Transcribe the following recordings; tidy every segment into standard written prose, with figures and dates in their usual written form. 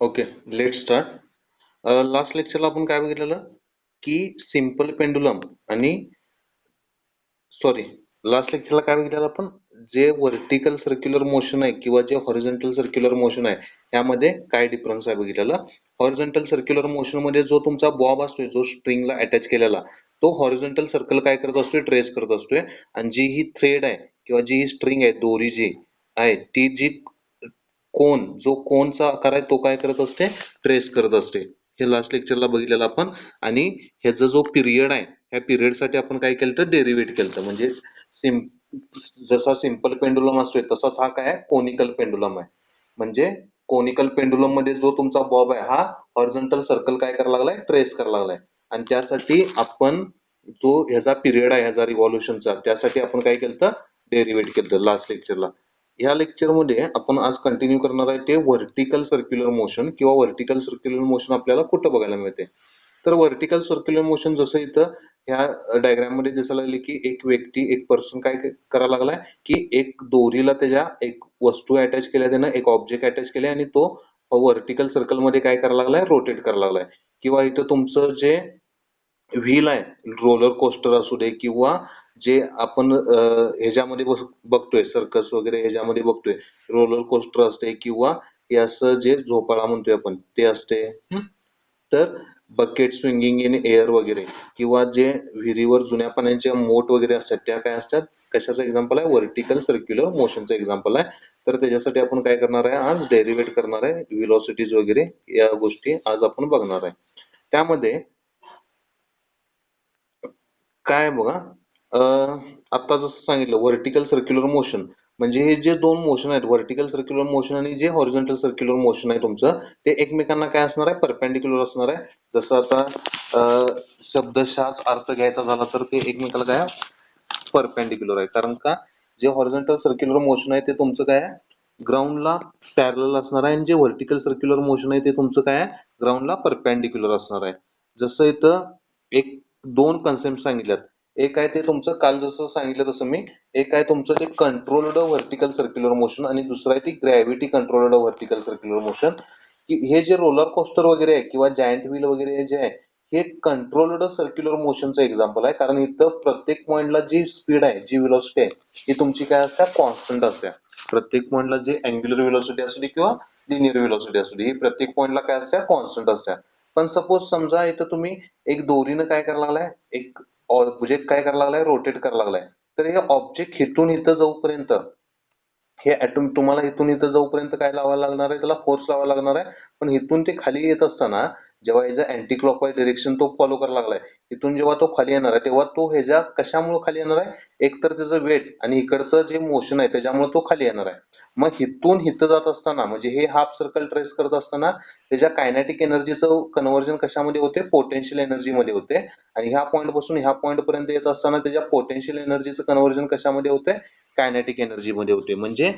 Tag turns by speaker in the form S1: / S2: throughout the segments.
S1: Okay, let start. Last लेक्चरला आपण काय बघितलेलं की सिंपल पेंडुलम आणि सॉरी लास्ट लेक्चरला काय बघितलेलं आपण जे व्हर्टिकल सर्क्युलर मोशन आहे किंवा जे हॉरिझॉन्टल सर्क्युलर मोशन आहे यामध्ये काय डिफरन्स आहे बघितलेलं. हॉरिझॉन्टल सर्क्युलर मोशन मध्ये जो तुमचा बॉब असतोय जो स्ट्रिंगला अटॅच केलेला तो हॉरिझॉन्टल सर्कल काय करत असतोय ट्रेस करत असतोय आणि जी ही थ्रेड आहे किंवा जी ही स्ट्रिंग आहे दोरी जी आहे ती जी जो कोनचा आकार आहे तो काय करत असते ट्रेस करत असते. हे लास्ट लेक्चरला बघितलेलं आपण. आणि ह्याचा जो पिरियड आहे ह्या पिरियड साठी आपण काय केलं तर डेरिव्हेट केलं म्हणजे सिम जसा सिंपल पेंडुलम असतोय तसाच हा काय कोनिकल पेंडुलम आहे. म्हणजे कोनिकल पेंडुलम मध्ये जो तुमचा बॉब आहे हा हॉरिझॉन्टल सर्कल काय करायला लागलाय ट्रेस करायला लागलाय आणि त्यासाठी आपण जो ह्याचा पिरियड आहे ह्याचा रिव्हॉल्युशनचा त्यासाठी आपण काय केलं तर डेरिव्हेट केलं लास्ट लेक्चरला. ह्या लेक्चर मध्ये आपण आज कंटिन्यू करणार आहे ते व्हर्टिकल सर्क्युलर मोशन किंवा व्हर्टिकल सर्क्युलर मोशन आपल्याला कुठं बघायला मिळते. तर व्हर्टिकल सर्क्युलर मोशन जसं इथं ह्या डायग्राम मध्ये दिसायला लागले की एक व्यक्ती एक पर्सन काय करायला लागलाय की एक दोरीला त्याच्या एक वस्तू अटॅच केल्या त्यानं एक ऑब्जेक्ट अटॅच केले आणि तो व्हर्टिकल सर्कल मध्ये काय करायला लागलाय रोटेट करायला लागलाय. किंवा इथं तुमचं जे व्हील आहे रोलर कोस्टर असू दे किंवा जे आपण ह्याच्यामध्ये बघतोय सर्कस वगैरे ह्याच्यामध्ये बघतोय रोलर कोस्टर असते किंवा हे असं जे झोपाळा म्हणतोय आपण ते असते. तर बकेट स्विंगिंग इन एअर वगैरे किंवा जे विहिरीवर जुन्या पाण्याच्या मोट वगैरे असतात त्या काय असतात कशाचं एक्झाम्पल आहे व्हर्टिकल सर्क्युलर मोशनचं एक्झाम्पल आहे. तर त्याच्यासाठी आपण काय करणार आहे आज डेरिव्हेट करणार आहे व्हिलॉसिटीज वगैरे या गोष्टी आज आपण बघणार आहे. त्यामध्ये काय बघा आता जसं सांगितलं व्हर्टिकल सर्क्युलर मोशन म्हणजे हे जे दोन मोशन आहेत व्हर्टिकल सर्क्युलर मोशन आणि जे हॉरिझॉन्टल सर्क्युलर मोशन आहे तुमचं ते एकमेकांना काय असणार आहे परपेंडिक्युलर असणार आहे. जसं आता शब्दशःच अर्थ घ्यायचा झाला तर ते एकमेकाला काय परपेंडिक्युलर आहे. कारण का जे हॉरिझॉन्टल सर्क्युलर मोशन आहे ते तुमचं काय आहे ग्राउंडला पॅरलल असणार आहे आणि जे व्हर्टिकल सर्क्युलर मोशन आहे ते तुमचं काय आहे ग्राउंडला परपेंडिक्युलर असणार आहे. जसं इथं एक दोन कन्सेप्ट सांगितल्यात. एक आहे ते तुमचं काल जसं सांगितलं तसं मी एक आहे तुमचं ते कंट्रोल्ड व्हर्टिकल सर्क्युलर मोशन आणि दुसरं आहे ती gravity controlled vertical circular motion. की हे जे रोलर कोस्टर वगैरे आहे किंवा जायंट व्हील वगैरे जे आहे हे कंट्रोल्ड सर्क्युलर मोशनचं एक्झाम्पल आहे. कारण इथं प्रत्येक पॉइंटला जी स्पीड आहे जी व्हेलॉसिटी आहे ही तुमची काय असते कॉन्स्टंट असते. प्रत्येक पॉइंटला जी अँग्युलर व्हेलॉसिटी असू दे किंवा लिनियर व्हेलॉसिटी असू दे ही प्रत्येक पॉइंटला काय असते कॉन्स्टंट असते. पण सपोज समजा इथं तुम्ही एक दोरीनं काय करायला लागलाय एक ऑब्जेक्ट काय करायला लागलाय रोटेट करायला लागलाय तर हे ऑब्जेक्ट इथून इथं जाऊपर्यंत हे ऍटम तुम्हाला इथून इथं जाऊपर्यंत काय लावायला लागणार आहे त्याला फोर्स लावायला लागणार आहे. पण इथून ते खाली येत असताना जेव्हा ह्याचा अँटी क्लॉकवाईज डिरेक्शन तो फॉलो करायला लागलाय इथून जेव्हा तो खाली येणार आहे तेव्हा तो ह्याच्या कशामुळे खाली येणार आहे एक तर त्याचं वेट आणि इकडचं जे मोशन आहे त्याच्यामुळे तो खाली येणार आहे. मग इथून इथं जात असताना म्हणजे हे हाफ सर्कल ट्रेस करत असताना त्याच्या कायनेटिक एनर्जीचं कन्व्हर्जन कशामध्ये होते पोटेन्शियल एनर्जी मध्ये होते. आणि ह्या पॉईंट पासून ह्या पॉईंट पर्यंत येत असताना त्याच्या पोटेन्शियल एनर्जीचं कन्व्हर्जन कशामध्ये होते कायनेटिक एनर्जी मध्ये होते. म्हणजे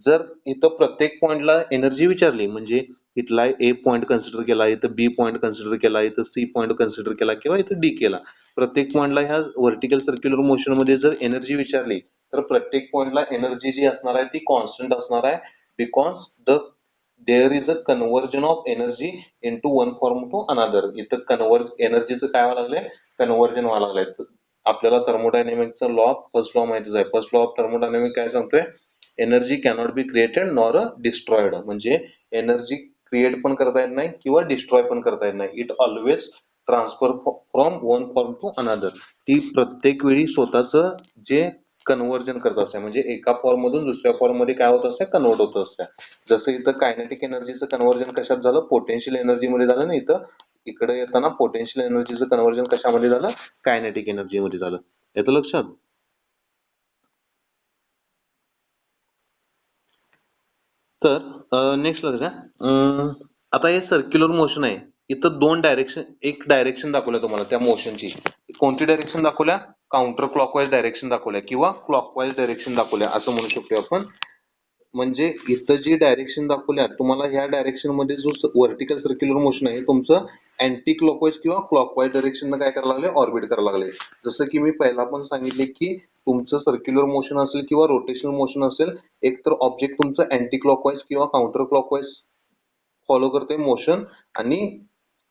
S1: जर इथं प्रत्येक पॉइंटला एनर्जी विचारली म्हणजे इथला ए पॉइंट कन्सिडर केला इथं बी पॉइंट कन्सिडर केला इथं सी पॉइंट कन्सिडर केला किंवा इथं डी केला प्रत्येक पॉइंटला ह्या व्हर्टिकल सर्क्युलर मोशन मध्ये जर एनर्जी विचारली तर प्रत्येक पॉइंटला एनर्जी जी असणार आहे ती कॉन्स्टंट असणार आहे. Because there is a conversion of energy into one form to another. इथं एनर्जीचं काय व्हायला लागलंय कन्व्हर्जन व्हायला लागलंय. आपल्याला थर्मोडायनेमिकचा लॉ फर्स्ट लॉ माहितीच आहे. फर्स्ट लॉ ऑफ थर्मोडायनेमिक काय सांगतोय energy cannot be created nor destroyed. म्हणजे एनर्जी क्रिएट पण करता येत नाही किंवा डिस्ट्रॉय पण करता येत नाही. It always transfer from one form to another. ती प्रत्येक वेळी स्वतःच जे कन्व्हर्जन करत असते म्हणजे एका फॉर्म मधून दुसऱ्या फॉर्म मध्ये काय होत असते कन्वर्ट होत असते. जसं इथं कायनेटिक एनर्जीचं कन्व्हर्जन कशात झालं पोटेन्शियल एनर्जी मध्ये झालं ना इथं इकडे येताना पोटेन्शियल एनर्जीचं कन्व्हर्जन कशामध्ये झालं कायनेटिक एनर्जी मध्ये झालं. येतं लक्षात. तर नेक्स्ट लक्षात आता हे सर्क्युलर मोशन आहे इथं दोन डायरेक्शन एक डायरेक्शन दाखवल्या तुम्हाला त्या मोशनची कोणती डायरेक्शन दाखवल्या काउंटर क्लॉकवाईज डायरेक्शन दाखवल्या किंवा क्लॉकवाईज डायरेक्शन दाखवल्या असं म्हणू शकतो आपण. म्हणजे इथं जी डायरेक्शन दाखवल्या तुम्हाला ह्या डायरेक्शन मध्ये जो व्हर्टिकल सर्क्युलर मोशन आहे तुमचं अँटी क्लॉकवाईज किंवा क्लॉकवाईज डायरेक्शन काय करायला लागले ऑर्बिट करायला लागले. जसं की मी पहिला पण सांगितले की तुमचं सर्क्युलर मोशन असेल किंवा रोटेशनल मोशन असेल एक तर ऑब्जेक्ट तुमचं अँटी क्लॉकवाईज किंवा काउंटर क्लॉकवाईज फॉलो करते मोशन आणि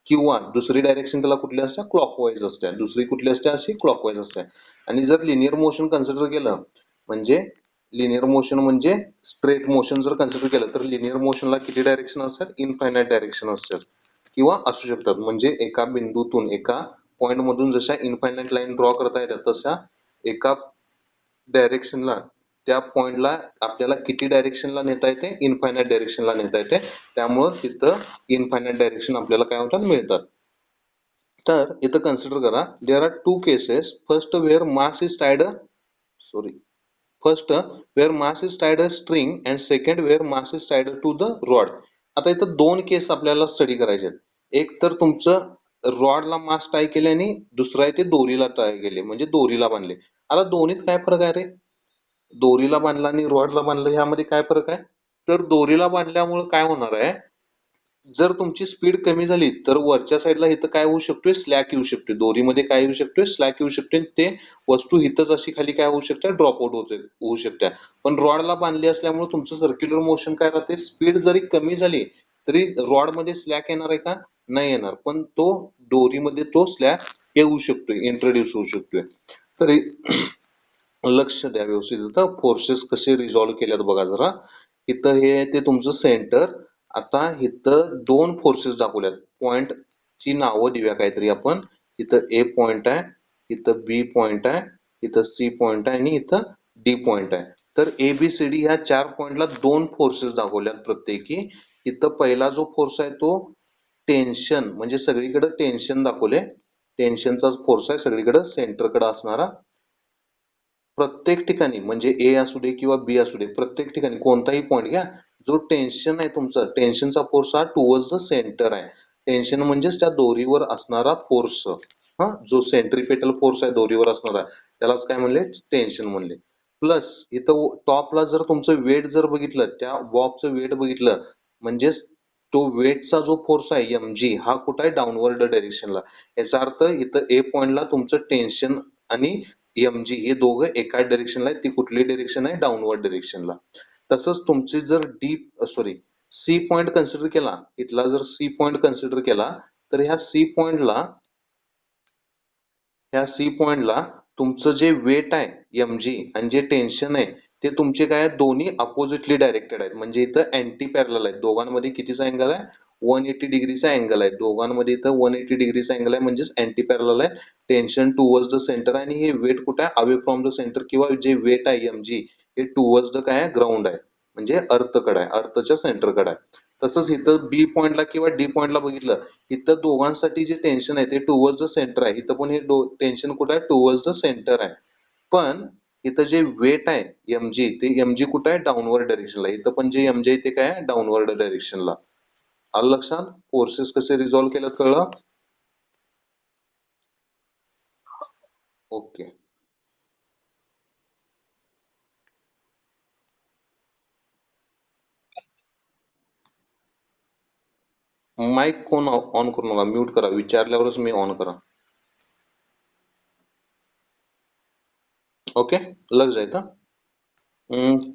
S1: किंवा दुसरी डायरेक्शन त्याला कुठली असते क्लॉकवाईज असते, दुसरी कुठली असते अशी क्लॉकवाईज असते. आणि जर लिनियर मोशन कन्सिडर केलं म्हणजे लिनियर मोशन म्हणजे स्ट्रेट मोशन जर कन्सिडर केलं तर लिनियर मोशनला किती डायरेक्शन असतात इनफायनाइट डायरेक्शन असतात किंवा असू शकतात. म्हणजे एका बिंदूतून एका पॉइंट मधून जशा इनफायनाइट लाईन ड्रॉ करता येतात तशा एका डायरेक्शनला त्या पॉइंटला आपल्याला किती डायरेक्शनला नेता येते इनफायनाइट डायरेक्शनला नेता येते. त्यामुळं तिथं इनफायनाइट डायरेक्शन आपल्याला काय होतात मिळतात. तर इथं कन्सिडर करा there are two cases first where mass is tied sorry first where mass is tied a string and second where mass is tied to the rod. आता इथं दोन केस आपल्याला स्टडी करायचे आहेत. एक तर तुमचं रॉडला मास टाय केले आणि दुसरा आहे ते दोरीला टाय केले म्हणजे दोरीला बांधले. आता दोन्हीत काय फरक आहे रे? दोरीला बांधला आणि रॉडला बांधलं ह्यामध्ये काय फरक आहे? तर दोरीला बांधल्यामुळे काय होणार आहे, जर तुमची स्पीड कमी झाली तर वरच्या साईडला इथं काय होऊ शकतोय स्लॅक येऊ शकतोय, दोरीमध्ये काय येऊ शकतोय स्लॅक येऊ शकतोय, ते वस्तू इथंच अशी खाली काय होऊ शकते ड्रॉप आउट होऊ शकते. पण रॉडला बांधली असल्यामुळे तुमचं सर्क्युलर मोशन काय राहते, स्पीड जरी कमी झाली तरी रॉड मध्ये स्लॅक येणार आहे का? नाही येणार, पण तो दोरीमध्ये तो स्लॅक येऊ शकतोय, इंट्रोड्यूस होऊ शकतोय. तर लक्ष द्या व्यवस्थित. इथं फोर्सेस कसे रिझॉल्व्ह केल्यात बघा जरा. इथं हे ते तुमचं सेंटर. आता इथं दोन फोर्सेस दाखवल्यात, पॉइंट ची नावं देऊया काहीतरी आपण. इथं ए पॉइंट आहे, इथं बी पॉइंट आहे, इथं सी पॉइंट आहे आणि इथं डी पॉइंट आहे. तर ए बी सी डी ह्या 4 पॉइंटला दोन फोर्सेस दाखवल्यात प्रत्येकी. इथं पहिला जो फोर्स आहे तो टेन्शन म्हणजे सगळीकडे टेन्शन दाखवले, टेन्शनचाच फोर्स आहे सगळीकडे सेंटरकडे असणारा. प्रत्येक ठिकाणी म्हणजे ए असू दे किंवा बी असू दे प्रत्येक ठिकाणी कोणताही पॉइंट घ्या, जो टेन्शन आहे तुमचा टेन्शनचा फोर्स हा टुवर्ड्स द सेंटर आहे. टेन्शन म्हणजेच त्या दोरीवर असणारा फोर्स. हा जो सेंट्रिपेटल फोर्स आहे दोरीवर असणारा त्यालाच काय म्हणले टेन्शन म्हणले. प्लस इथं टॉपला जर तुमचं वेट जर बघितलं, त्या बॉबचं वेट बघितलं म्हणजेच तो वेटचा जो फोर्स आहे एम जी हा कुठं आहे डाऊनवर्ड डायरेक्शनला. याचा अर्थ इथं ए पॉइंटला तुमचं टेन्शन आणि एम जी हे दोघं एकाच डायरेक्शनला आहेत. ती कुठली डायरेक्शन आहे डाऊनवर्ड डायरेक्शनला. तसंच तुमची जर D sorry C point consider केला, इथला जर सी पॉइंट कन्सिडर केला तर ह्या सी पॉइंटला तुमचं जे वेट आहे एम जी आणि जे टेन्शन आहे ते तुमचे काय आहेत दोन्ही अपोजिटली डायरेक्टेड आहेत. म्हणजे इथं अँटी पॅरलल आहेत. दोघांमध्ये कितीचा अँगल आहे 180 डिग्रीचा अँगल आहे. दोघांमध्ये इथं 180 डिग्रीचा अँगल आहे म्हणजेच अँटी पॅरलल आहे. टेन्शन टुवर्ड्स द सेंटर आहे आणि हे वेट कुठे आहे अवे फ्रॉम द सेंटर किंवा जे वेट आहे एम जी हे टुवर्ड्स द काय आहे ग्राउंड आहे म्हणजे अर्थकडे आहे, अर्थच्या सेंटरकडे आहे. तसंच इथं बी पॉइंटला किंवा डी पॉइंटला बघितलं, इथं दोघांसाठी जे टेन्शन आहे ते टुवर्ड्स द सेंटर आहे. इथं पण हे टेन्शन कुठं आहे टुवर्ड्स द सेंटर आहे. पण इथं जे वेट आहे एम जी ते एम जी कुठं आहे डाऊनवर्ड डायरेक्शनला. इथं पण जे एम जी ते काय आहे डाऊनवर्ड डायरेक्शनला. आलं लक्षात? फोर्सेस कसे रिझॉल्व्ह केलं कळलं? ओके. माईक कोण ऑन करू नका, म्यूट करा, विचारल्यावरच मी ऑन करा. ओके, लक्ष आहे का?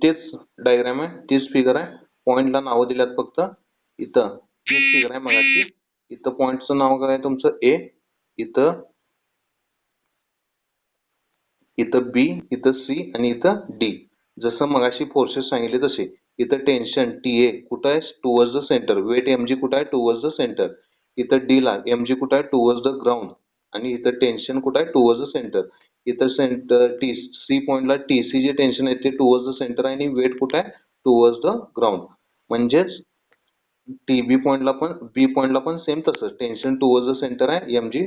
S1: तेच डायग्राम आहे, तीच फिगर आहे. पॉइंटला नावं दिल्यात फक्त. इथं तीच फिगर आहे मगाची. इथं पॉइंटचं नाव काय आहे तुमचं ए, इथं इथं बी, इथं सी आणि इथं डी. जसं मगाशी फोर्सेस सांगितले तसे. इथं टेन्शन टी ए कुठं आहे towards the centre, weight M G कुठं आहे टुवर्ड्स द सेंटर. इथं डी ला एम जी कुठं आहे टुवर्ड्स द ग्राउंड आणि इथं टेन्शन कुठं आहे टुवर्ड्स द सेंटर. इथं सेंटर टी सी पॉइंटला टी सी जे टेन्शन आहे ते टुवर्ड्स द सेंटर आहे आणि वेट कुठं आहे टुवर्ड्स द ग्राउंड. म्हणजेच टी बी पॉइंटला पण बी पॉइंटला पण सेम तसंच टेन्शन टुवर्ड्स द सेंटर आहे, M G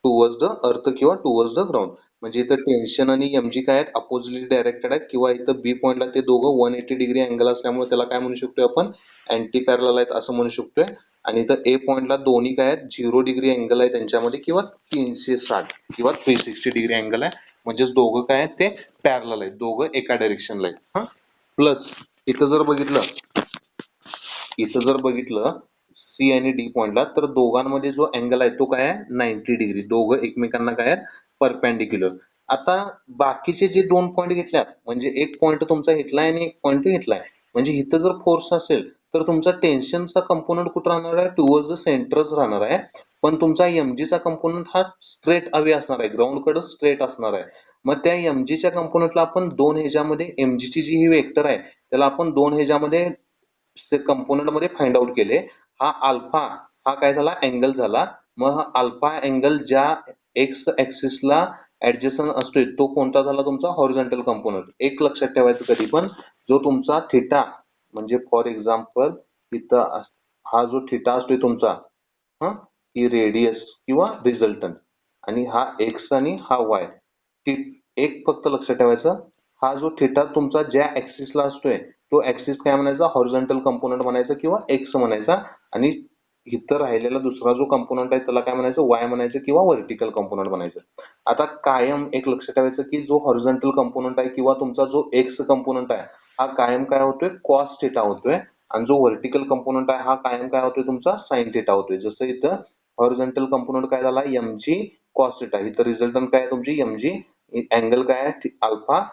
S1: towards the earth किंवा टुवर्ड्स द ग्राउंड. म्हणजे इथं टेन्शन आणि एम जी काय आहेत अपोजिटली डायरेक्टेड आहेत किंवा इथं बी पॉइंटला ते दोघं 180 डिग्री अँगल असल्यामुळे त्याला काय म्हणू शकतोय आपण अँटी पॅरलल आहेत असं म्हणू शकतोय. आणि इथं ए पॉइंटला दोन्ही काय आहेत 0 डिग्री अँगल आहे त्यांच्यामध्ये किंवा 360 किंवा 360 डिग्री अँगल आहे. म्हणजेच दोघं काय आहेत ते पॅरलल आहेत, दोघं एका डायरेक्शनला आहेत. हा प्लस इथं जर बघितलं सी आणि डी पॉइंटला तर दोघांमध्ये जो अँगल आहे तो काय आहे 90 डिग्री. दोघं एकमेकांना काय आहेत परपेंडिक्युलर. आता बाकीचे जे दोन पॉइंट घेतल्यात म्हणजे एक पॉइंट तुमचा घेतलाय आणि एक पॉइंट घेतलाय म्हणजे इथं जर फोर्स असेल तर तुमचा टेन्शनचा कंपोनंट कुठं राहणार आहे, टुवर्ड्स द सेंटरच राहणार आहे. पण तुमचा एमजीचा कंपोनंट हा स्ट्रेट अवे असणार आहे, ग्राउंडकडे स्ट्रेट असणार आहे. मग त्या एमजीच्या कंपोनंटला आपण दोन ह्याच्यामध्ये एमजीची जी ही वेक्टर आहे त्याला आपण दोन ह्याच्यामध्ये कंपोनंट मध्ये फाइंड आउट केले. हा अल्फा हा काय झाला, अँगल झाला. मग हा अल्फा अँगल ज्या एक्स ऍक्सिसला ऍडजस्टंट असतोय तो कोणता झाला, तुमचा हॉरिझॉन्टल कंपोनंट. एक लक्षात ठेवायचं कधी पण, जो तुमचा थिटा म्हणजे फॉर एक्झाम्पल इथं हा जो थिटा असतोय तुमचा, हा ही रेडियस किंवा रिझल्टंट, आणि हा एक्स आणि हा वाय. एक फक्त लक्षात ठेवायचं, हा जो थिटा तुमचा ज्या ऍक्सिसला असतोय तो ऍक्सिस काय म्हणायचा, हॉरिझॉन्टल कंपोनंट म्हणायचा किंवा एक्स म्हणायचा. आणि इथं राहिलेला दुसरा जो कंपोनंट आहे त्याला काय म्हणायचं, वाय म्हणायचं किंवा व्हर्टिकल कंपोनंट म्हणायचं. आता कायम एक लक्षात ठेवायचं की जो हॉरिझॉन्टल कंपोनंट आहे किंवा तुमचा जो एक्स कंपोनंट आहे हा कायम काय होतोय, कॉस थिटा होतोय. आणि जो व्हर्टिकल कंपोनंट आहे हा कायम काय होतोय, तुमचा साइन थिटा होतोय. जसं इथं हॉरिझॉन्टल कंपोनंट काय झाला, एमजी कॉस थिटा. इथं रिझल्टंट काय आहे तुमची एमजी, अँगल काय आहे अल्फा.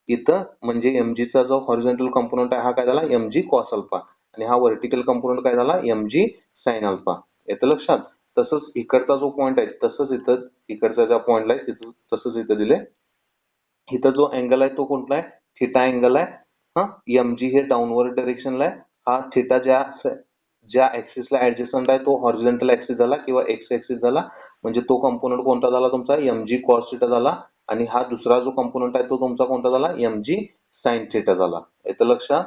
S1: इथं म्हणजे एमजी चा जो हॉरिझॉन्टल कंपोनंट आहे हा काय झाला, एमजी कॉस अल्फा. आणि हा व्हर्टिकल कंपोनंट काय झाला, एमजी साइन अल्फा. येतं लक्षात. तसंच इकडचा जो पॉइंट आहे तसंच इथं इकडचा ज्या पॉइंटला आहे तिथं तसंच इथं दिले. इथं जो अँगल आहे तो कोणता आहे, थिटा अँगल आहे. हा एमजी हे डाऊनवर्ड डायरेक्शनला आहे. हा थिटा ज्या ऍक्सिसला ऍडजस्टंट आहे तो हॉरिझॉन्टल ऍक्सिस झाला किंवा एक्स ऍक्सिस झाला. म्हणजे तो कंपोनंट कोणता झाला तुमचा, एमजी कॉस थिटा झाला. आणि हा दुसरा जो कंपोनंट आहे तो तुमचा कोणता झाला, एमजी साइन थिटा झाला. येतं लक्षात.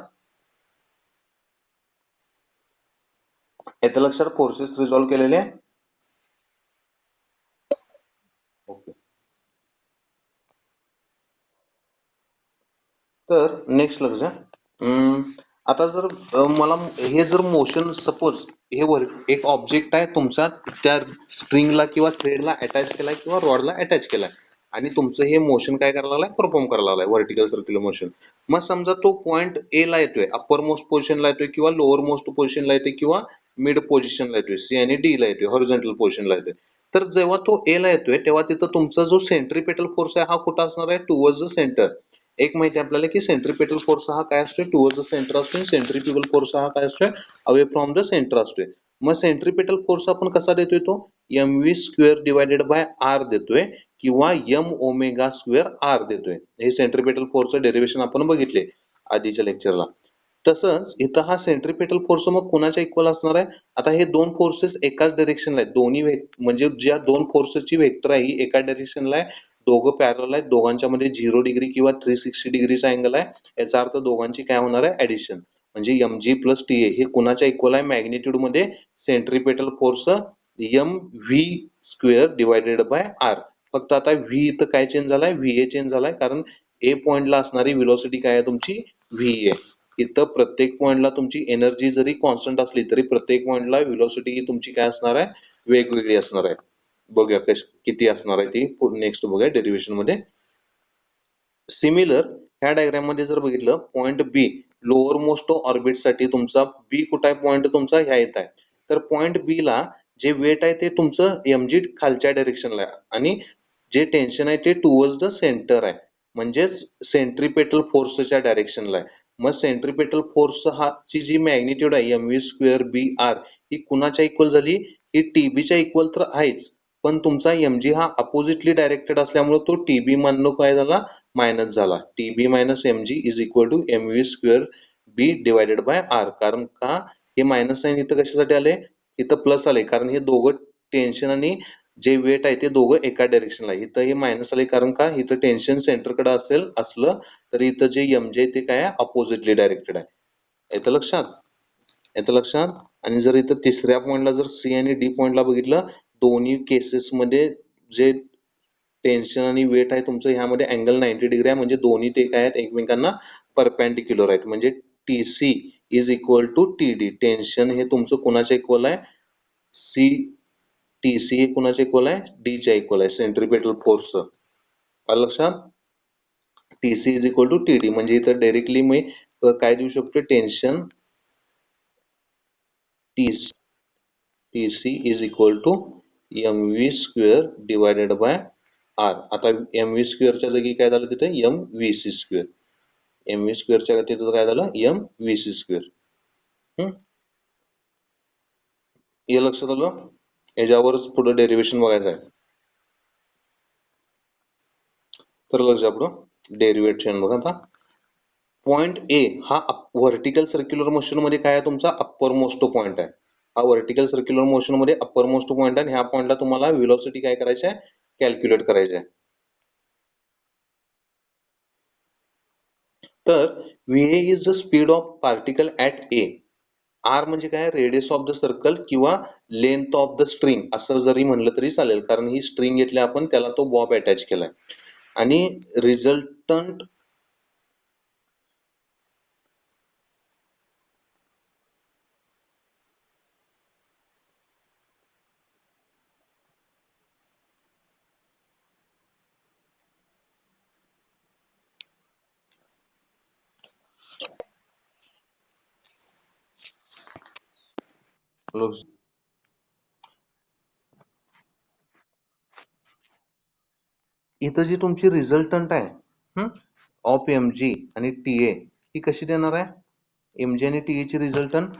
S1: येतं लक्षात फोर्सेस रिझॉल्व्ह केलेले. ओके. तर नेक्स्ट लक्ष द्या. आता जर मला हे जर मोशन सपोज हे एक ऑब्जेक्ट आहे तुमचा त्या स्ट्रिंगला किंवा थ्रेडला अटॅच केलाय किंवा रॉडला अटॅच केलाय आणि तुमचं हे मोशन काय करायला लागलाय, परफॉर्म करायला लागलाय व्हर्टिकल सर्क्युलर मोशन. मग समजा तो पॉइंट ए ला येतोय, अप्पर मोस्ट पोझिशनला येतोय किंवा लोअर मोस्ट पोझिशनला येतोय किंवा मिड पोझिशनला येतोय, सी आणि डी ला येतोय, हॉरिझॉन्टल पोझिशनला येतोय. तर जेव्हा तो ए ला येतोय तेव्हा तिथं तुमचा जो सेंट्रिपेटल फोर्स आहे हा कुठं असणार आहे, टुवर्ड्स द सेंटर. एक माहिती आपल्याला की सेंट्रिपेटल फोर्स हा काय असतोय, टुवर्ड्स द सेंटर असतोय. सेंट्रिफ्युगल फोर्स हा काय असतोय, अवे फ्रॉम द सेंटर असतोय. मग सेंट्रिपेटल फोर्स आपण कसा देतोय, तो M V square divided by R देतोय किंवा एम ओमेगा स्क्वेअर आर देतोय. हे सेंट्रिपेटल फोर्सचं डेरिव्हेशन आपण बघितले आधीच्या लेक्चरला. तसंच इथं हा सेंट्रिपेटल फोर्स मग कोणाच्या इक्वल असणार आहे. आता हे दोन फोर्सेस एकाच डायरेक्शनला आहेत, दोन्ही म्हणजे ज्या दोन फोर्सेसची वेक्टर आहे ही एका डायरेक्शनला आहे, दोघं पॅरलल आहेत, दोघांच्या मध्ये 0 डिग्री किंवा 360 डिग्रीचा अँगल आहे. याचा अर्थ दोघांची काय होणार आहे, ऍडिशन. म्हणजे M G plus T A हे कुणाच्या इक्वल आहे, मॅग्निट्यूड मध्ये centripetal force M V square divided by R. फक्त आता व्ही इथं काय चेंज झालाय, व्ही ए चेंज झालाय, कारण ए पॉइंटला असणारी व्हेलॉसिटी काय आहे तुमची, व्ही ए. इथं प्रत्येक पॉइंटला तुमची एनर्जी जरी कॉन्स्टंट असली तरी प्रत्येक पॉइंटला व्हेलॉसिटी ही तुमची काय असणार आहे, वेगवेगळी असणार आहे. बघूया किती असणार आहे ती नेक्स्ट बघूया डेरिव्हेशन मध्ये. सिमिलर ह्या डायग्राम मध्ये जर बघितलं, point be lower most orbit साठी तुमचा बी कुठं आहे, पॉइंट तुमचा ह्या येत आहे. तर पॉइंट बी ला जे वेट आहे ते तुमचं एमजी खालच्या डायरेक्शनला आहे आणि जे टेन्शन आहे ते टुवर्ड्स द सेंटर आहे, म्हणजेच सेंट्रिपेटल फोर्सच्या डायरेक्शनला आहे. मग सेंट्रिपेटल फोर्स हा ची जी मॅग्निट्यूड आहे एम व्ही स्क्वेअर बी आर ही कुणाच्या इक्वल झाली, ही टीबीच्या इक्वल तर आहेच. पण तुमचा एमजी हा अपोजिटली डायरेक्टेड असल्यामुळे तो टीबी मानलो काय झाला, मायनस झाला. TB minus MG is equal to M V square B divided by R. कारण का हे मायनस साइन इथं कशासाठी आले, इथं प्लस आले कारण हे दोघं टेन्शन आणि जे वेट आहे ते दोघं एका डायरेक्शनला आहे. इथं हे मायनस आले कारण का इथं टेन्शन सेंटरकडे असलं तर इथं जे एमजे आहे ते काय आहे, अपोजिटली डायरेक्टेड आहे. येतं लक्षात. येतं लक्षात. आणि जर इथं तिसऱ्या पॉइंटला जर सी आणि डी पॉइंटला बघितलं, दोन्ही केसेस मध्ये जे टेन्शन आणि वेट आहे तुमचं ह्यामध्ये अँगल 90 डिग्री आहे, म्हणजे दोन्ही ते काय आहेत, एकमेकांना परपेंडिक्युलर आहेत. म्हणजे T C is equal to T D. Tension हे तुमचं कोणाच्या इक्वल आहे, सी टी सी हे कोणाच्या इक्वल आहे, डी च्या इक्वल आहे, सेंट्रिपेटल फोर्स. लक्षात. T C is equal to T D. म्हणजे इथं डायरेक्टली मी काय देऊ शकतो, tension T C is equal to M V square divided by R. आता एम व्ही स्क्वेअरच्या जागी काय झालं तिथे, M V C square. M V स्क्वेअरच्या तिथं काय झालं एम व्ही सी स्क्वेअर. हे लक्षात आलं. याच्यावरच पुढे डेरिव्हेशन बघायचं आहे. तर लक्ष आपलं डेरिव्हेशन बघा आता. पॉइंट ए हा व्हर्टिकल सर्क्युलर मोशन मध्ये काय आहे तुमचा अप्पर मोस्ट पॉइंट आहे. हा व्हर्टिकल सर्क्युलर मोशन मध्ये अप्पर मोस्ट पॉइंट आहे आणि ह्या पॉइंटला तुम्हाला व्हेलॉसिटी काय करायची आहे कॅल्क्युलेट करायची आहे. तर VA is the speed of particle at A. R म्हणजे काय रेडियस ऑफ द सर्कल किंवा लेंथ ऑफ द स्ट्रिंग असं जरी म्हणलं तरी चालेल, कारण ही स्ट्रिंग घेतली आपण त्याला तो बॉब अटॅच केलाय. आणि रिझल्टंट इथं जी तुमची रिझल्टंट आहे ऑफ एम जी आणि टी ए ही कशी देणार आहे. एम जी आणि टी ची रिझल्टंट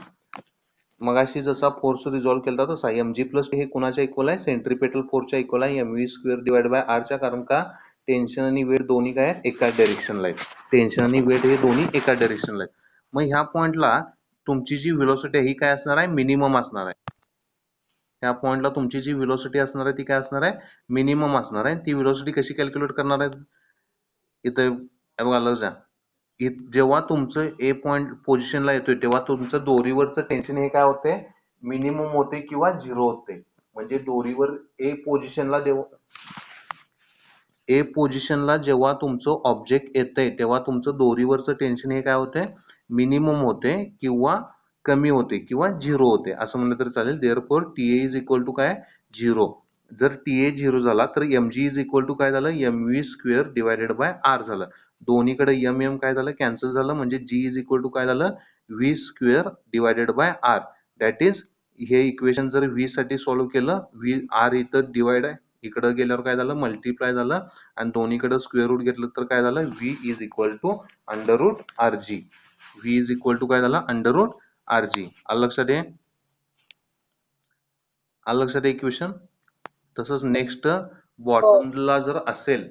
S1: मगाशी जसा फोर्स रिझॉल्व्ह केला तसा एम जी प्लस हे कुणाच्या इक्वल आहे सेंट्रिपेटल फोर्सच्या इक्वल आहे M V square divide by आरच्या. कारण का टेन्शन आणि वेट दोन्ही काय एका डायरेक्शनला आहेत. टेन्शन आणि वेट हे दोन्ही एका डायरेक्शनला आहेत. मग ह्या पॉइंटला तुमची जी व्हेलॉसिटी ही काय असणार आहे मिनिमम असणार आहे. ह्या पॉइंटला तुमची जी व्हेलॉसिटी असणार आहे ती काय असणार आहे मिनिमम असणार आहे. ती व्हेलॉसिटी कशी कॅल्क्युलेट करणार आहे इथं बघा लक्ष द्या. जेव्हा तुमचं ए पॉइंट पोझिशनला येतोय तेव्हा तुमचं दोरीवरचं टेन्शन हे काय होते मिनिमम होते किंवा झिरो होते. म्हणजे दोरीवर ए पोझिशनला जेव्हा तुमचं ऑब्जेक्ट येतंय तेव्हा तुमचं दोरीवरचं टेन्शन हे काय होते मिनिमम होते किंवा कमी होते किंवा झिरो होते असं म्हणलं तरी चालेल. Therefore T A is equal to काय झिरो. जर टी ए झिरो झाला तर M G is equal to काय झालं M V square divided by R झालं. दोन्हीकडे एम एम काय झालं कॅन्सल झालं म्हणजे जी इज इक्वल टू काय झालं V square divided by R. That is हे इक्वेशन जर व्ही साठी सॉल्व्ह केलं व्ही आर इथं डिवाइड आहे इकडं गेल्यावर काय झालं मल्टिप्लाय झालं आणि दोन्हीकडे स्क्वेअर रूट घेतलं तर काय झालं V is equal to under root R G. V is equal to काय झालं अंडर रूट आर जी. आलं लक्षात आहे. आलं लक्षात आहे इक्वेशन. तसंच नेक्स्ट बॉटमला जर असेल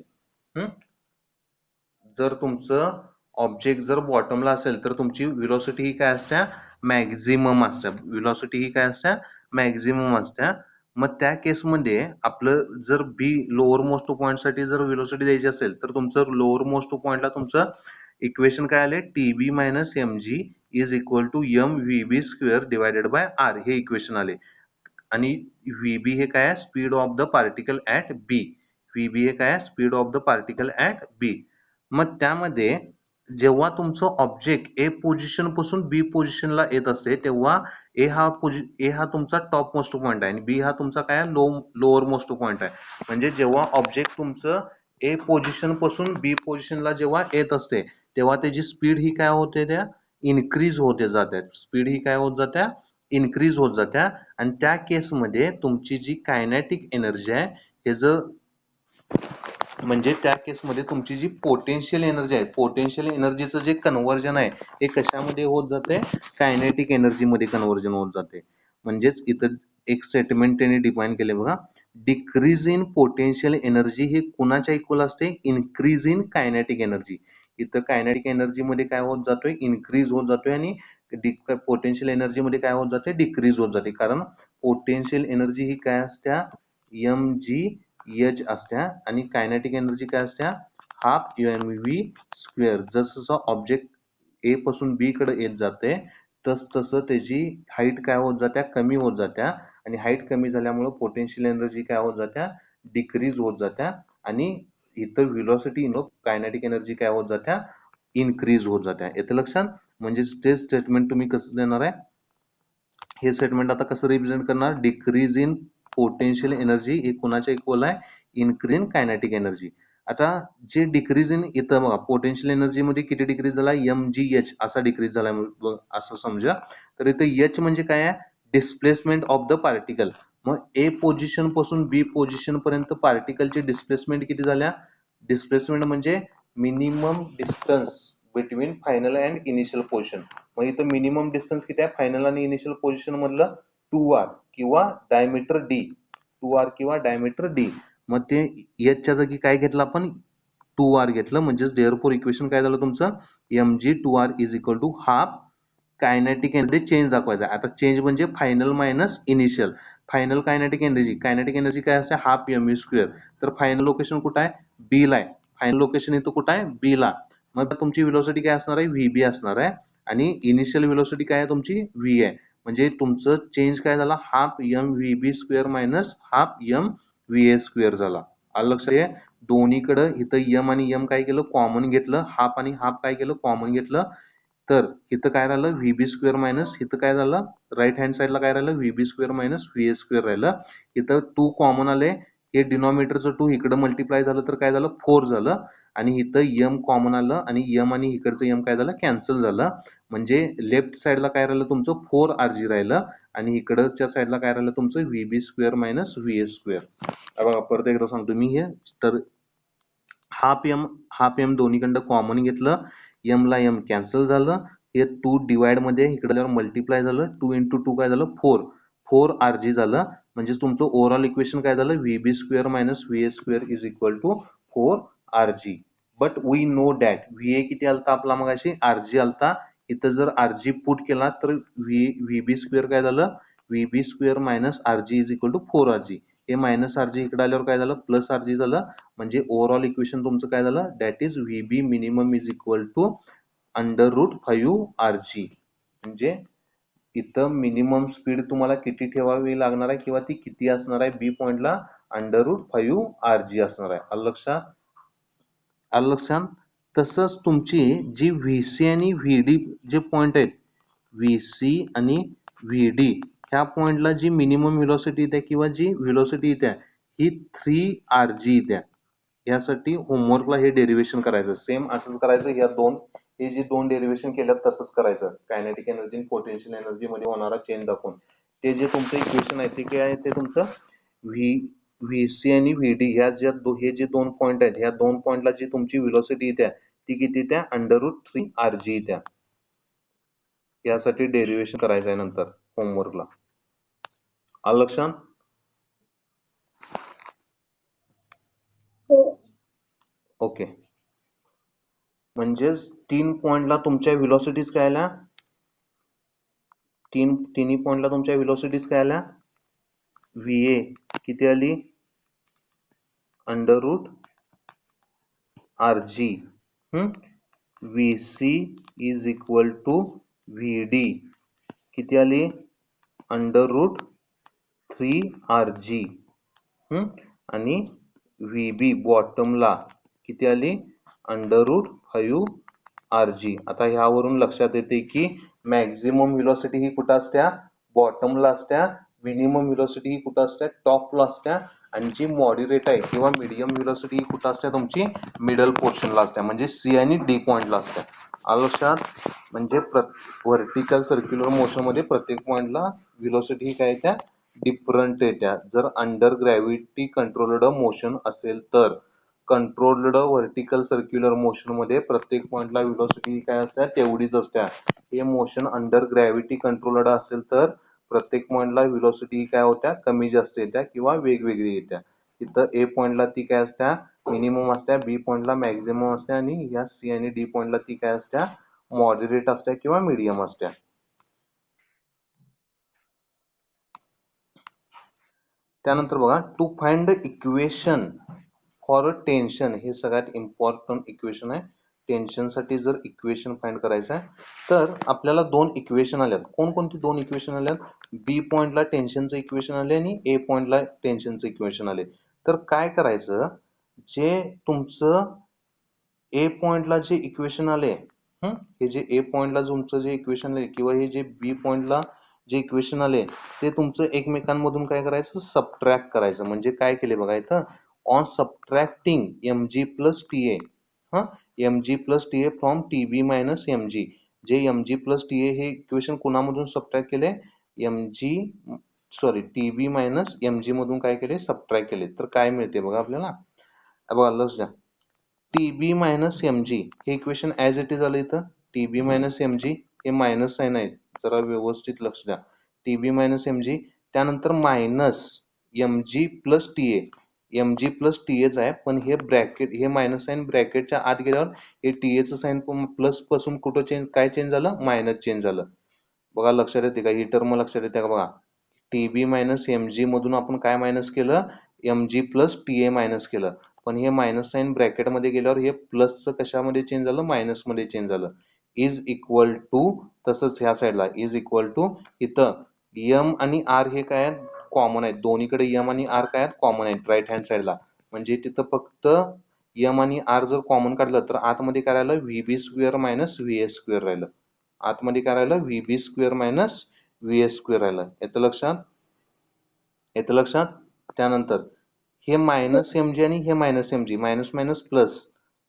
S1: जर तुमचं ऑब्जेक्ट जर बॉटमला असेल तर तुमची व्हेलॉसिटी ही काय असत्या मॅक्झिमम असत्या. व्हेलॉसिटी ही काय असत्या मॅक्झिमम असत्या. मग त्या केसमध्ये आपलं जर बी लोअर मोस्ट पॉइंट साठी जर व्हेलॉसिटी द्यायची असेल तर तुमचं लोअर मोस्ट पॉइंटला तुमचं इक्वेशन काय आले T B minus M G is equal to M V B square divided by R हे इक्वेशन आले. आणि व्ही बी हे काय speed of the particle at B. V B हे काय speed of the particle at B. मग त्यामध्ये जेव्हा तुमचं ऑब्जेक्ट ए पोझिशन पासून बी पोझिशनला येत असते तेव्हा ए हा तुमचा टॉप मोस्ट पॉइंट आहे आणि बी हा तुमचा काय लोअर मोस्ट पॉइंट आहे. म्हणजे जेव्हा ऑब्जेक्ट तुमचं ए पोझिशन पासून बी पोझिशनला जेव्हा येत असते तेव्हा त्याची स्पीड ही काय होते त्या इन्क्रीज होते जात्या. स्पीड ही काय होत जात्या इन्क्रीज होत जात्या. आणि त्या केसमध्ये तुमची जी कायनेटिक एनर्जी आहे हे जर म्हणजे त्या केसमध्ये तुमची जी पोटेन्शियल एनर्जी आहे पोटेन्शियल एनर्जीचं जे कन्व्हर्जन आहे हे कशामध्ये होत जाते कायनेटिक एनर्जी मध्ये कन्व्हर्जन होत जाते. म्हणजेच इथं एक स्टेटमेंट त्यांनी डिफाईन केले बघा. डिक्रीज इन पोटेन्शियल एनर्जी हे कुणाच्या इक्वल असते इन्क्रीज इन कायनेटिक एनर्जी. इथं कायनेटिक एनर्जी मध्ये काय होत जातोय इन्क्रीज होत जातोय आणि पोटेन्शियल एनर्जी मध्ये काय होत जाते डिक्रीज होत जाते. कारण पोटेन्शियल एनर्जी ही काय असत्या एम जी एच असत्या आणि कायनेटिक एनर्जी काय असत्या हाफ एम व्ही स्क्वेअर. जसं ऑब्जेक्ट ए पासून बी कडे येत जाते तसं त्याची हाईट काय होत जात्या कमी होत जात्या आणि हाईट कमी झाल्यामुळे पोटेन्शियल एनर्जी काय होत जात्या डिक्रीज होत जात्या आणि इथं व्हेलॉसिटी कायनेटिक एनर्जी काय होत जात्या इन्क्रीज होत जात्या. येतं लक्षात. म्हणजे ते स्टेटमेंट तुम्ही कसं देणार आहे हे स्टेटमेंट आता कसं रिप्रेझेंट करणार डिक्रीज इन पोटेन्शियल एनर्जी हे कुणाच्या इक्वल आहे इन्क्रीज इन कायनेटिक एनर्जी. आता जे डिक्रीज इन इथं बघा पोटेन्शियल एनर्जी मध्ये किती डिक्रीज झाला एम जी एच असा डिक्रीज झाला असं समजा. तर इथं एच म्हणजे काय आहे डिस्प्लेसमेंट ऑफ द पार्टिकल. मग ए पोझिशन पासून बी पोझिशन पर्यंत पार्टिकलची डिस्प्लेसमेंट किती झाल्या डिस्प्लेसमेंट म्हणजे minimum distance between final and initial position. मग इथं मिनिमम डिस्टन्स किती आहे फायनल आणि इनिशियल पोझिशन मधलं 2r किंवा डायमीटर d, 2r किंवा डायमीटर d. मग ते एचच्या जागी काय घेतलं आपण 2r घेतलं, म्हणजेच देअरफॉर इक्वेशन काय झालं तुमचं mg2r is equal to half kinetic energy change दाखवायचा. आता चेंज म्हणजे final minus initial. Final kinetic energy काय असते हाफ mv². तर फायनल लोकेशन कुठं आहे बी ला आहे. फायनल लोकेशन इथं कुठं आहे बी ला. मग तुमची व्हेलॉसिटी काय असणार आहे व्हीबी असणार आहे आणि इनिशियल व्हेलॉसिटी काय आहे तुमची व्ही आहे. म्हणजे तुमचं चेंज काय झाला half M V B square minus half M V A square झाला. आलं लक्षात आहे. दोन्हीकडं इथं एम आणि एम काय केलं कॉमन घेतलं, हाफ आणि हाफ काय केलं कॉमन घेतलं. तर इथं काय राहिलं व्हीबी स्क्वेअर मायनस इथं काय झालं राईट हँड साईडला काय राहिलं VB square minus V A square राहिलं. इथं 2 कॉमन आले, हे डिनॉमिनेटरचं 2 इकडं मल्टिप्लाय झालं तर काय झालं 4 झालं आणि इथं एम कॉमन आलं आणि एम आणि इकडचं एम काय झालं कॅन्सल झालं. म्हणजे लेफ्ट साईडला काय राहिलं तुमचं 4rg राहिलं आणि इकडच्या साईडला काय राहिलं तुमचं VB square minus V A square. बघा परत एकदा सांगतो मी हे. तर हाफ एम दोन्हीकडं कॉमन घेतलं, एम ला एम कॅन्सल झालं, हे 2 डिवाइड मध्ये इकडे मल्टिप्लाय झालं 2 इंटू 2 काय झालं 4rg झालं. म्हणजे तुमचं ओव्हरऑल इक्वेशन काय झालं VB square minus V A square is equal to 4rg. But we know that V A किती आलता आपला मगाशी rg आलता. इथं जर rg पुट केला तर व्हीबी स्क्वेअर काय झालं VB square minus rg is equal to 4rg. हे मायनस rg इकडे आल्यावर काय झालं प्लस rg झालं. म्हणजे ओव्हरऑल इक्वेशन तुमचं काय झालं that is VB minimum is equal to √5rg. म्हणजे इथं मिनिमम स्पीड तुम्हाला किती ठेवावी लागणार आहे किंवा ती किती असणार आहे बी पॉइंटला √5rg असणार आहे. आलं लक्षात. तसंच तुमची जी व्हीसी आणि व्हीडी जे पॉइंट आहेत व्हीसी आणि व्हीडी ह्या पॉइंटला जी मिनिमम व्हेलॉसिटी येते किंवा जी व्हेलॉसिटी येते ही 3rg येते. यासाठी होमवर्कला हे डेरिव्हेशन करायचं सेम असंच करायचं. हे जे दोन डेरिव्हेशन केल्यात तसंच करायचं कायनेटिक एनर्जी आणि पोटेन्शियल एनर्जी मध्ये होणारा चेंज दाखवून. ते जे तुमचं इक्वेशन आहे ते काय आहे ते तुमचं व्हीसी आणि व्हीडी हे जे दोन पॉइंट आहेत ह्या दोन पॉइंटला जी तुमची व्हेलॉसिटी येते ती किती येते √3rg येते. यासाठी डेरिव्हेशन करायचं आहे नंतर होमवर्कला. आलं लक्षात. ओके. म्हणजेच 3 पॉइंटला तुमच्या व्हेलॉसिटीज काय आल्या तिन्ही पॉइंटला तुमच्या व्हेलॉसिटीज काय आल्या व्हीए किती आली √rg. V C is equal to V D किती आली √3rg. आणि व्हीबी बॉटमला किती आली √5rg. आता ह्यावरून लक्षात येते की मॅक्झिमम व्हेलॉसिटी ही कुठं असत्या बॉटमला असत्या, मिनिमम व्हेलॉसिटी ही कुठं असत्या टॉपला असत्या आणि जी मॉडरेट आहे किंवा मीडियम व्हेलॉसिटी ही कुठं असत्या तुमची मिडल पोर्शनला असत्या म्हणजे सी आणि डी पॉइंटला असत्या. आलं लक्षात. म्हणजे व्हर्टिकल सर्क्युलर मोशन मध्ये प्रत्येक पॉइंटला व्हेलॉसिटी काय येत्या डिफरंट येत्या. जर अंडर ग्रॅव्हिटी कंट्रोल्ड मोशन असेल तर कंट्रोल्ड व्हर्टिकल सर्क्युलर मोशन मध्ये प्रत्येक पॉइंटला व्हेलॉसिटी काय असत्या तेवढीच असत्या. हे मोशन अंडर ग्रॅव्हिटी कंट्रोल्ड असेल तर प्रत्येक पॉइंटला व्हेलॉसिटी काय होत्या कमी जास्त येत्या किंवा वेगवेगळी येत्या. इथं ए पॉइंटला ती काय असत्या मिनिमम असत्या, बी पॉइंटला मॅक्झिमम असत्या आणि या सी आणि डी पॉइंटला ती काय असत्या मॉडरेट असत्या किंवा मीडियम असत्या. त्यानंतर बघा to find equation for tension. हे सगळ्यात इम्पॉर्टंट इक्वेशन आहे. टेन्शन साठी जर इक्वेशन फाइंड करायचं आहे तर आपल्याला दोन इक्वेशन आल्यात. कोणकोणती दोन इक्वेशन आल्यात बी पॉइंटला टेन्शनचं इक्वेशन आले आणि ए पॉइंटला टेन्शनचं इक्वेशन आले. तर काय करायचं जे तुमचं ए पॉइंटला जे इक्वेशन आले हे जे ए पॉइंटला तुमचं जे इक्वेशन आले किंवा हे जे बी पॉइंटला जे इक्वेशन आले ते तुमचं एकमेकांमधून काय करायचं सबट्रॅक्ट करायचं. म्हणजे काय केले बघा इथं on subtracting mg plus TA mg plus TA from TB minus mg. जे mg प्लस TA हे इक्वेशन कुणामधून सबट्रॅक्ट केले TB मायनस mg मधून काय केले सबट्रॅक्ट केले. तर काय मिळते बघा आपल्याला बघा लक्ष द्या. टीबी मायनस एम जी हे इक्वेशन ऍज इट इज आलं इथं. टीबी मायनस एम जी हे मायनस साईन आहे, जरा व्यवस्थित लक्ष द्या. टीबी मायनस एम जी, त्यानंतर minus M G plus T A. M G plus T H आहे, पण हे ब्रॅकेट, हे मायनस साईन ब्रॅकेटच्या आत गेल्यावर हे टी एचं साईन प्लस पासून कुठं चेंज, काय चेंज झालं, मायनस चेंज झालं. बघा लक्षात येते का, ही टर्म लक्षात येते का बघा. टीबी मायनस एम जी मधून आपण काय मायनस केलं, M G plus T A minus केलं, पण हे मायनस साईन ब्रॅकेटमध्ये गेल्यावर हे प्लसचं कशामध्ये चेंज झालं, मायनस मध्ये चेंज झालं. इज इक्वल टू, तसंच ह्या साईडला इज इक्वल टू, इथं एम आणि आर हे काय कॉमन आहेत, दोन्हीकडे एम आणि आर काय कॉमन आहेत राईट हँड साईडला. म्हणजे तिथं फक्त एम आणि आर जर कॉमन काढलं तर आतमध्ये काय राहिलं, V B square minus V A square राहिलं. आतमध्ये काय राहिलं, V B square minus V A square राहिलं. येतं लक्षात, येतं लक्षात. त्यानंतर हे मायनस एम जी आणि हे minus M G, minus minus plus,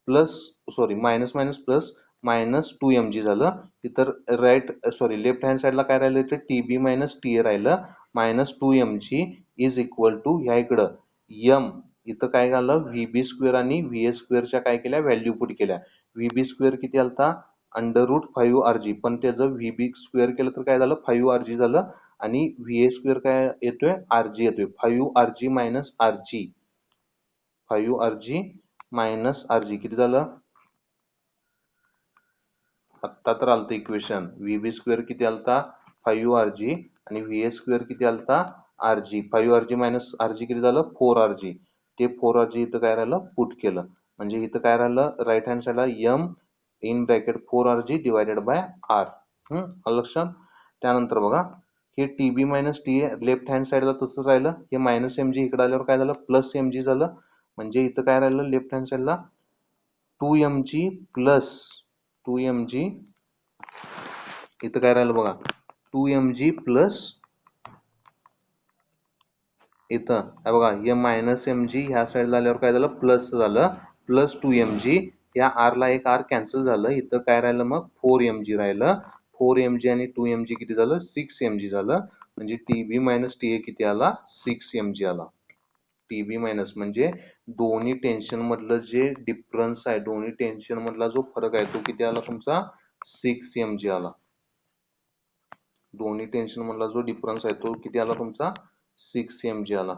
S1: plus sorry minus minus plus, minus two M G झालं. इतर राईट सॉरी लेफ्ट हँड साईडला काय राहिलं, इथे T B minus T A राहिलं, minus two M G is equal to ह्या इकडं M, इथं काय झालं, व्ही बी स्क्वेअर आणि व्ही ए स्क्वेअरच्या काय केल्या, व्हॅल्यू पुट केल्या. व्ही बी स्क्वेअर किती आलता, अंडर रूट 5 RG, पण त्याचं व्ही बी स्क्वेअर केलं तर काय झालं, 5 RG झालं. आणि व्ही ए स्क्वेअर काय येतोय, RG येतोय. 5 RG minus RG, 5 RG minus RG किती झालं, आत्ता तर आलतं इक्वेशन. व्ही बी स्क्वेअर किती आलता, 5 RG, आणि व्ही ए स्क्वेअर किती आलता, RG. 5 RG मायनस RG किती झालं, 4 RG. ते 4 RG इथं काय राहिलं, पुट केलं. म्हणजे इथं काय राहिलं, राईट हँड साईडला M in bracket 4 RG divided by R. आलं लक्षात. त्यानंतर बघा, हे TB minus T A left hand साईडला तसंच राहिलं. हे मायनस एम जी इकडे आल्यावर काय झालं, प्लस एम जी झालं. म्हणजे इथं काय राहिलं, लेफ्ट हँड साईडला 2mg प्लस 2mg, इथं काय राहिलं बघा, 2mg प्लस, इथं हे बघा, हे मायनस एम जी ह्या साईडला आल्यावर काय झालं, प्लस झालं, प्लस 2mg. या आर ला एक आर कॅन्सल झालं, इथं काय राहिलं मग 4mg राहिलं. 4mg आणि 2mg किती झालं, 6mg झालं. म्हणजे टीबी मायनस टी ए किती आला, 6mg आला. टीबी मायनस म्हणजे दोन्ही टेन्शन मधलं जे डिफरन्स आहे, दोन्ही टेन्शन मधला जो फरक आहे तो किती आला तुमचा, 6mg आला. दोन्ही टेन्शन मधला जो डिफरन्स आहे तो किती आला तुमचा, 6mg आला.